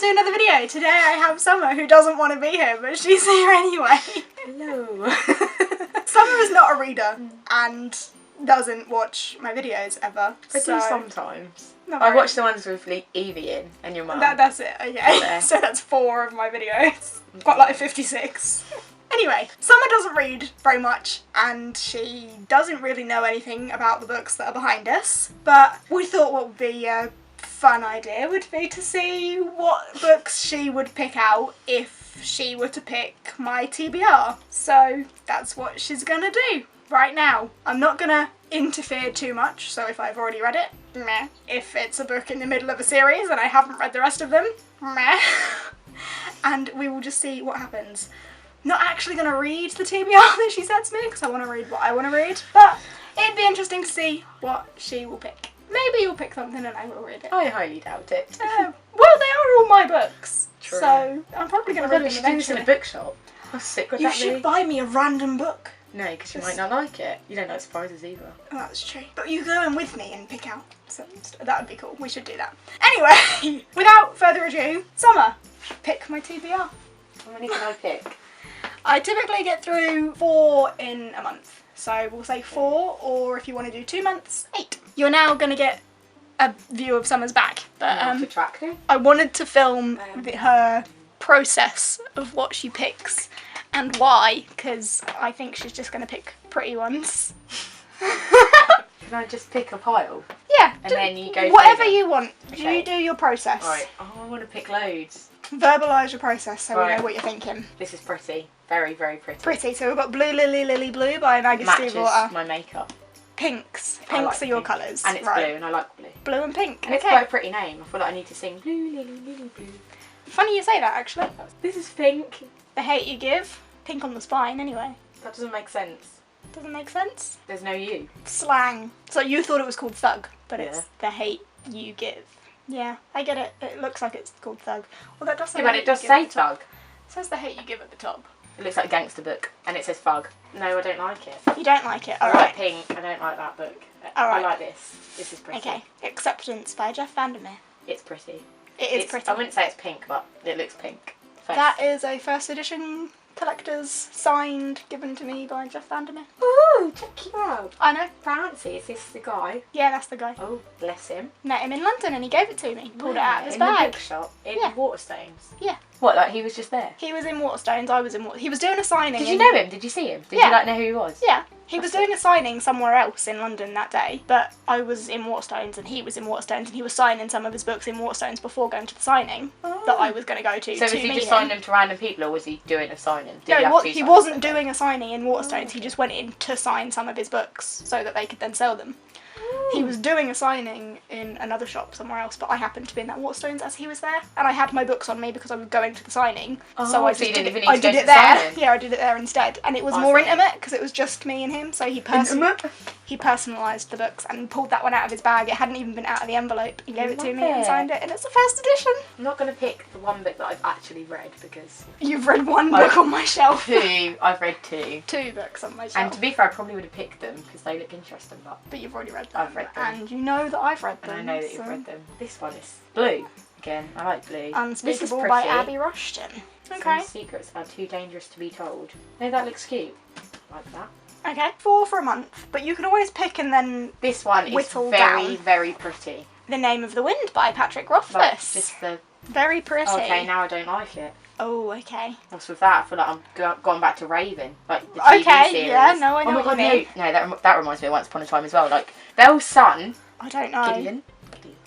to another video. Today I have Summer, who doesn't want to be here, but she's here anyway. Hello. Summer is not a reader and doesn't watch my videos ever. I do sometimes. Not I very. watch the ones with Evie in and your mum. That's it, okay. Yeah. So that's 4 of my videos. I've got like 56. Anyway, Summer doesn't read very much and she doesn't really know anything about the books that are behind us, but we thought what would be a fun idea would be to see what books she would pick out if she were to pick my TBR. So that's what she's gonna do right now. I'm not gonna interfere too much, so if I've already read it, meh. If it's a book in the middle of a series and I haven't read the rest of them, meh. And we will just see what happens. Not actually going to read the TBR that she sends me because I want to read what I want to read, but it'd be interesting to see what she will pick. Maybe you'll pick something and I will read it. I highly doubt it. Well, they are all my books, True. so I'm probably going to read them should do this in eventually. a bookshop. How sick would You that be? should buy me a random book. No, because you might not like it. You don't like surprises either. Oh, that's true. But you go in with me and pick out some stuff. That would be cool. We should do that. Anyway, without further ado, Summer, pick my TBR. How many can I pick? I typically get through 4 in a month. So we'll say 4, or if you want to do 2 months, 8. You're now going to get a view of Summer's back. But I wanted to film her process of what she picks and why, because I think she's just going to pick pretty ones. Can I just pick a pile? Yeah. And then you go whatever through them? you want. Okay. You do your process. Right. Oh, I want to pick loads. Verbalise your process so we Right. know what you're thinking. This is pretty. Very, very pretty. Pretty. So we've got Blue Lily Lily Blue by Maggie Matches Steelwater. my makeup. Pinks. I Pinks like are your pink. colours. And it's right. blue, and I like blue. Blue and pink. And it's Okay. quite a pretty name. I feel like I need to sing Blue Lily Lily Blue. Funny you say that, actually. This is pink. The hate you give. Pink on the spine, anyway. That doesn't make sense. Doesn't make sense. There's no you. Slang. So you thought it was called thug, but Yeah. it's the hate you give. Yeah, I get it. It looks like it's called thug. Well, that does say Yeah, but hate it does you give say at the top. thug. It says the hate you give at the top. It looks like a gangster book, and it says thug. No, I don't like it. You don't like it, I alright. like pink. I don't like that book. Alright. I like this. This is pretty. Okay. Acceptance by Jeff Vandermeer. It's pretty. It is pretty. I wouldn't say it's pink, but it looks pink. First. That is a first edition collector's signed, given to me by Jeff Vandermeer. Ooh, check you out. I know. Fancy. Is this the guy? Yeah, that's the guy. Oh, bless him. Met him in London and he gave it to me. Pulled it out of his in bag. the bookshop in Yeah. Waterstones. Yeah. What? Like he was just there? He was in Waterstones, I was in He was doing a signing. Did you know him? Did you see him? Did Yeah. you like know who he was? Yeah. He was doing a signing somewhere else in London that day, but I was in Waterstones and he was in Waterstones and he was signing some of his books in Waterstones before going to the signing that I was going to go to. So was he meet just him. signing them to random people, or was he doing a signing? Did No, he he wasn't doing a signing in Waterstones. He just went in to sign some of his books so that they could then sell them. He was doing a signing in another shop somewhere else, but I happened to be in that Waterstones as he was there, and I had my books on me because I was going to the signing. So I so you just didn't did even it. need I to go did to it the there. signing? Yeah, I did it there instead, and it was I more see. intimate because it was just me and him. So he personalised the books and pulled that one out of his bag. It hadn't even been out of the envelope. He gave it to Love me and it. signed it, and it's the first edition. I'm not going to pick the one book that I've actually read because You've read one book on my shelf. I've read 2. 2 books on my And shelf. to be fair, I probably would have picked them because they look interesting, But you've already read them. I've read them. And you know that I've read them. and I know that so- you've read them. This one is blue. Again, I like blue. Unspeakable This is by pretty. Abby Rushton. Okay. Some secrets are too dangerous to be told. No, that looks cute. Like that. Okay. 4 for a month, but you can always pick and then This one is Whittle very, down. very pretty. The Name of the Wind by Patrick Like, Rothfuss. just the... Very pretty. Okay, now I don't like it. Oh, okay. What's with that? I feel like I'm gone back to Raven. Like, the TV Okay, series. yeah, no, I know Oh my what god, you mean. no, that reminds me of Once Upon a Time as well. Like, Belle's son, I don't know. Gideon,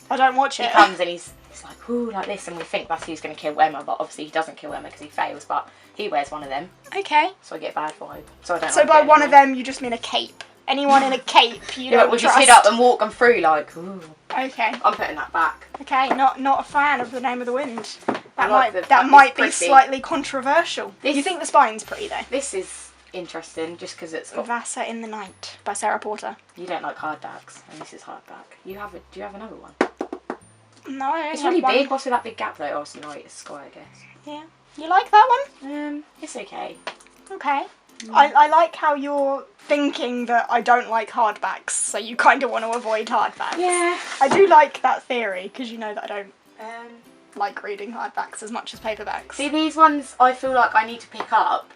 I don't watch he it. comes and he's like, ooh, like this, and we think that's who's going to kill Emma, but obviously he doesn't kill Emma because he fails, but he wears one of them, Okay. so I get a bad vibe. So I don't So like by it one of anymore. them, you just mean a cape. Anyone in a cape, you Yeah, don't but we trust. just hit up and walk them through like, ooh. Okay. I'm putting that back. Okay. Not a fan of The Name of the Wind. I That like might the- that it's might be pretty. slightly controversial. This- You think the spine's pretty though? This is interesting just because it's got... Vasa in the Night by Sarah Porter. You don't like hardbacks, and this is hardback. Do you have another one? No, I only It's have really one. big. What's with that big gap though? Obviously, no, it's Sky, I guess. Yeah. You like that one? It's okay. Okay. I like how you're thinking that I don't like hardbacks, so you kind of want to avoid hardbacks. Yeah. I do like that theory, because you know that I don't. like reading hardbacks as much as paperbacks. See, these ones I feel like I need to pick up.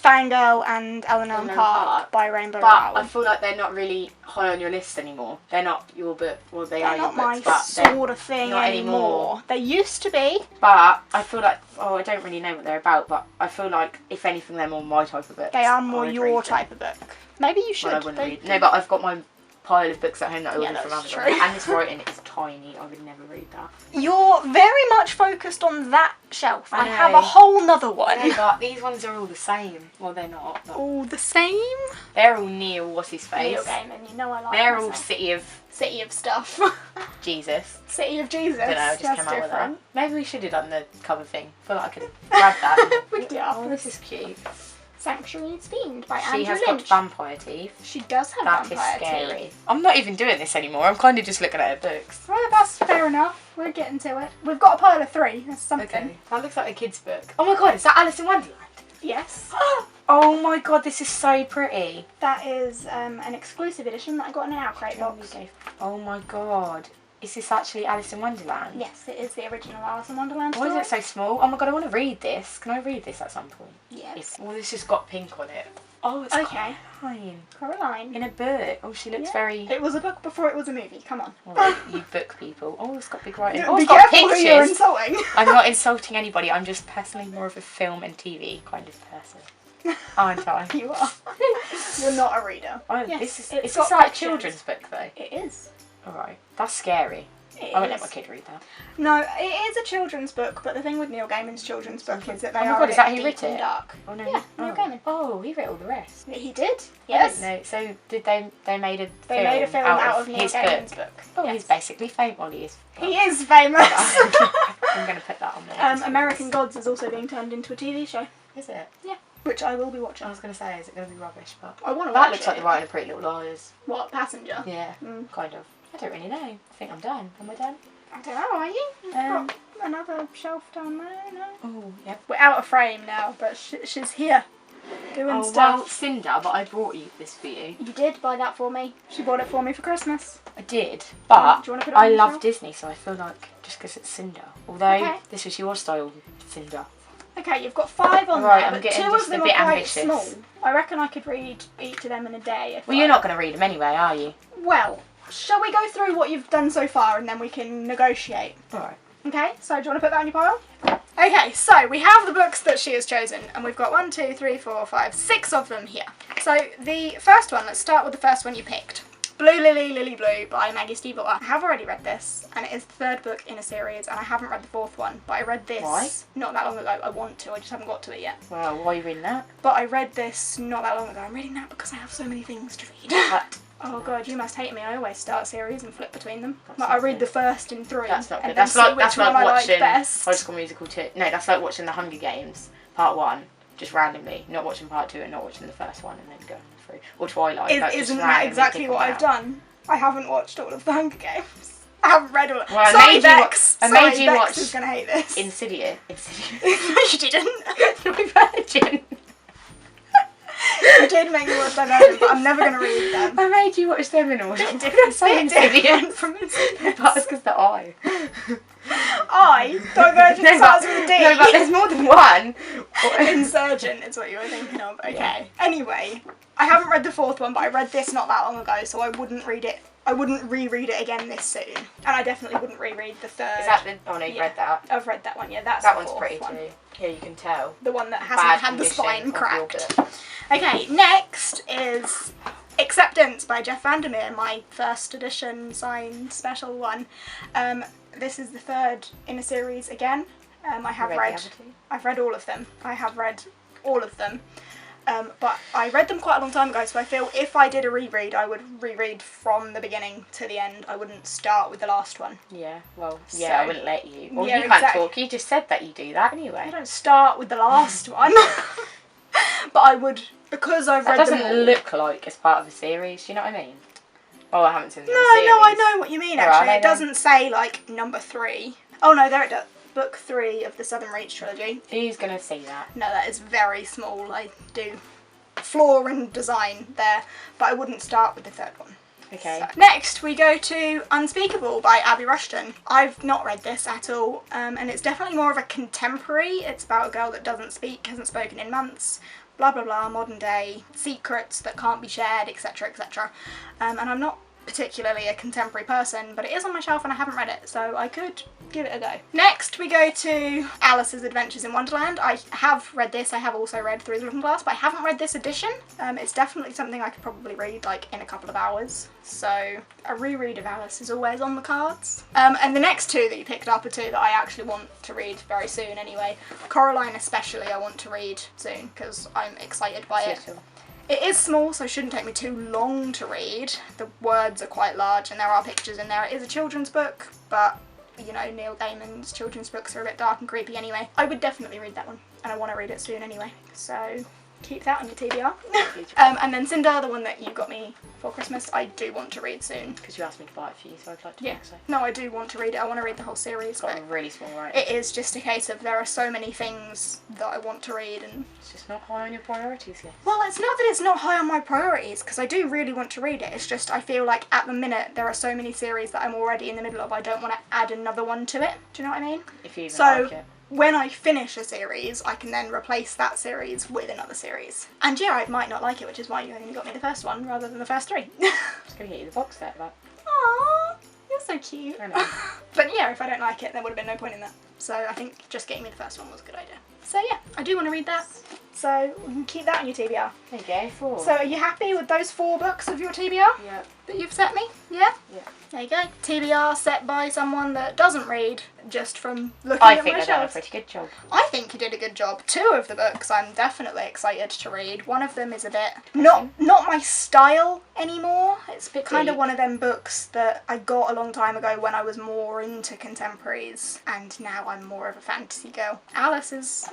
Fangirl and Eleanor and Park by Rainbow But Rowell. I feel like they're not really high on your list anymore. They're not your book, well they They're are your not my books, but sort of thing not anymore. They used to be. But I feel like, I don't really know what they're about, but I feel like if anything they're more my type of books. They are more I'd your read them. type of book. Maybe you should. Well, I wouldn't read. No, but I've got my pile of books at home that I ordered from that's Amazon. true. And this writing is tiny. I would never read that. You're very much focused on that shelf. I I have know. a whole nother one. No, but these ones are all the same. Well, they're not. But All the same. they're all Neil, what's his face? Neil Gaiman, you know I like They're all myself. City of stuff. Jesus. City of Jesus. I don't know, I just That's came out with different. that. Maybe we should have done the cover thing. I feel like I could have grabbed that. We could do it Oh, afterwards. this is cute. Sanctuary is Themed by She Andrew has Lynch. got vampire teeth. She does have That is vampire scary. teeth. I'm not even doing this anymore. I'm kind of just looking at her books. Well, that's fair enough. We're getting to it. We've got a pile of 3. That's something. Okay. That looks like a kid's book. Oh my god, is that Alice in Wonderland? Yes. Oh my god, this is so pretty. That is an exclusive edition that I got in an Outcrate box. Oh my god. Is this actually Alice in Wonderland? Yes, it is the original Alice in Wonderland Why story. is it so small? Oh my god, I want to read this. Can I read this at some point? Yes. Well, this has got pink on it. Oh, it's Okay. Coraline. Coraline. In a book. Oh, she looks Yeah. very... It was a book before it was a movie. Come on. Alright, you book people. Oh, it's got big writing. Oh, Be it's got careful who you're pictures. insulting. I'm not insulting anybody. I'm just personally more of a film and TV kind of person. Aren't I? You are. You're not a reader. Oh, Yes, this is... it's Is got this like a pictures. children's book, though? It is. Alright. That's scary. It I won't let is. my kid read that. No, it is a children's book, but the thing with Neil Gaiman's children's book is that they Oh my are God, a is that bit who deep wrote and it? dark. Oh, no. Yeah, Neil Gaiman. Oh, he wrote all the rest. He did. I Yes. didn't know. So did they made a They made a film out of Neil his Gaiman's book? book. Oh, Yes. he's basically famous. Well, he is. He is famous. I'm going to put that on there. American Gods is also being turned into a TV show. Is it? Yeah. Which I will be watching. I was going to say, is it going to be rubbish? But I want to that watch looks it. like the writing of Pretty Little Liars. What, Passenger? Yeah, Mm. kind of. I don't really know. I think I'm done. Am I done? I don't know, are you? You've Um, got another shelf down there, no? Oh, yep. We're out of frame now, but she's here. Doing Oh, stuff. well, Cinder, but I brought you this for you. You did buy that for me. She bought it for me for Christmas. I did, but Do you wanna put it on I your love shelf? Disney, so I feel like just because it's Cinder. Although Okay. this was your style, Cinder. Okay, you've got 5 on Right, there, I'm but getting 2 just of them a are bit quite ambitious. small. I reckon I could read each of them in a day. If Well, I... you're not going to read them anyway, are you? Well, shall we go through what you've done so far and then we can negotiate? Alright. Okay, so do you want to put that on your pile? Okay, so we have the books that she has chosen, and we've got 1, 2, 3, 4, 5, 6 of them here. So the first one, let's start with the first one you picked. Blue Lily, Lily Blue by Maggie Stiefvater. I have already read this, and it is the 3rd book in a series, and I haven't read the 4th one, but I read this Why? not that long ago. I want to, I just haven't got to it yet. Well, why are you reading that? But I read this not that long ago. I'm reading that because I have so many things to read. That, Oh god, you must hate me. I always start series and flip between them. That's Like, not I read good. the first in 3 that's not and good. then That's see like which one I like watching best. High School Musical 2. No, that's like watching The Hunger Games Part 1, just randomly. Not watching Part 2 and not watching the first one and then going through. Or Twilight. that's just Isn't that randomly exactly picking what one I've out. done? I haven't watched all of the Hunger Games. I haven't read all. Well, I Sorry, made you wa- Bex. I Sorry, made you Bex watch is gonna hate this. Insidious. Insidious. No, you didn't. Virgin. You did make me watch Divergent, but I'm never gonna read them. I made you watch them in order. Bit different, Say bit different Insidious. from Insidious. But it's because the eye. Divergent No, starts with a D. No, but there's more than one. Insurgent is what you were thinking of. Okay. Anyway, I haven't read the 4th one, but I read this not that long ago, so I wouldn't read it. I wouldn't reread it again this soon, and I definitely wouldn't reread the 3rd. Is that the... Oh no, you Yeah. read that. I've read that one. Yeah, that's That the one's 4th pretty one. too. Yeah, you can tell. The one that hasn't Bad had the condition spine of your cracked. book. Okay, next is Acceptance by Jeff Vandermeer, my 1st edition signed special one. This is the 3rd in a series again. I have You read the read. other two? I've read all of them. I have read all of them. But I read them quite a long time ago, so I feel if I did a reread, I would reread from the beginning to the end. I wouldn't start with the last one. Yeah, well, yeah, So- I wouldn't let you. Well, Yeah, you can't exactly. talk. You just said that you do that I anyway. don't start with the last one. But I would, because I've That read them doesn't all. look like it's part of a series, you know what I mean? Oh, I haven't seen the No, series. no, I know what you mean, Or are actually. they It then? doesn't say, like, number 3. Oh, no, there it does. Book 3 of the Southern Reach trilogy. Who's going to see that? No, that is very small. I do flaw in design there, but I wouldn't start with the 3rd one. Okay. So, next we go to Unspeakable by Abby Rushton. I've not read this at all, and it's definitely more of a contemporary. It's about a girl that doesn't speak, hasn't spoken in months, blah blah blah, modern day, secrets that can't be shared, etc etc. And I'm not particularly a contemporary person, but it is on my shelf and I haven't read it, so I could give it a go. Next we go to Alice's Adventures in Wonderland. I have read this, I have also read Through the Looking Glass, but I haven't read this edition. It's definitely something I could probably read like in a couple of hours, so a reread of Alice is always on the cards. And the next two that you picked up are two that I actually want to read very soon anyway. Coraline especially I want to read soon because I'm excited by it. It is small, so it shouldn't take me too long to read. The words are quite large and there are pictures in there. It is a children's book, but you know, Neil Gaiman's children's books are a bit dark and creepy anyway. I would definitely read that one, and I want to read it soon anyway, so keep that on your TBR. And then Cinder, the one that you got me for Christmas, I do want to read soon. Because you asked me to buy it for you, so I'd like to think so. No, I do want to read it. I want to read the whole series. It's got a really small writing. It is just a case of there are so many things that I want to read, and it's just not high on your priorities yet. Well, it's not that it's not high on my priorities, because I do really want to read it. It's just I feel like at the minute there are so many series that I'm already in the middle of, I don't want to add another one to it. Do you know what I mean? If you even like it. When I finish a series, I can then replace that series with another series. And yeah, I might not like it, which is why you only got me the first one rather than the first three. Just gonna get you the box set, but. Aww, you're so cute. I know. But yeah, if I don't like it, there would have been no point in that. So I think just getting me the first one was a good idea. So yeah, I do want to read that. So we can keep that on your TBR. There you go, 4. So are you happy with those 4 books of your TBR? Yeah. That you've set me? Yeah? Yeah. There you go. TBR set by someone that doesn't read, just from looking I at think my I've done a shelves. pretty good job. I think you did a good job. 2 of the books I'm definitely excited to read. One of them is a bit not my style anymore. It's kind of one of them books that I got a long time ago when I was more into contemporaries, and now I'm more of a fantasy girl. Alice is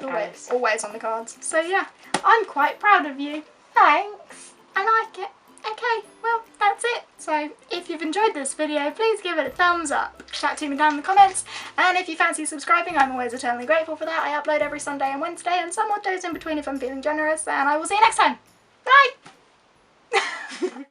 always on the cards. So yeah, I'm quite proud of you. Thanks. I like it. Okay, well, that's it. So, if you've enjoyed this video, please give it a thumbs up. Chat to me down in the comments. And if you fancy subscribing, I'm always eternally grateful for that. I upload every Sunday and Wednesday, and some odd days in between if I'm feeling generous. And I will see you next time. Bye!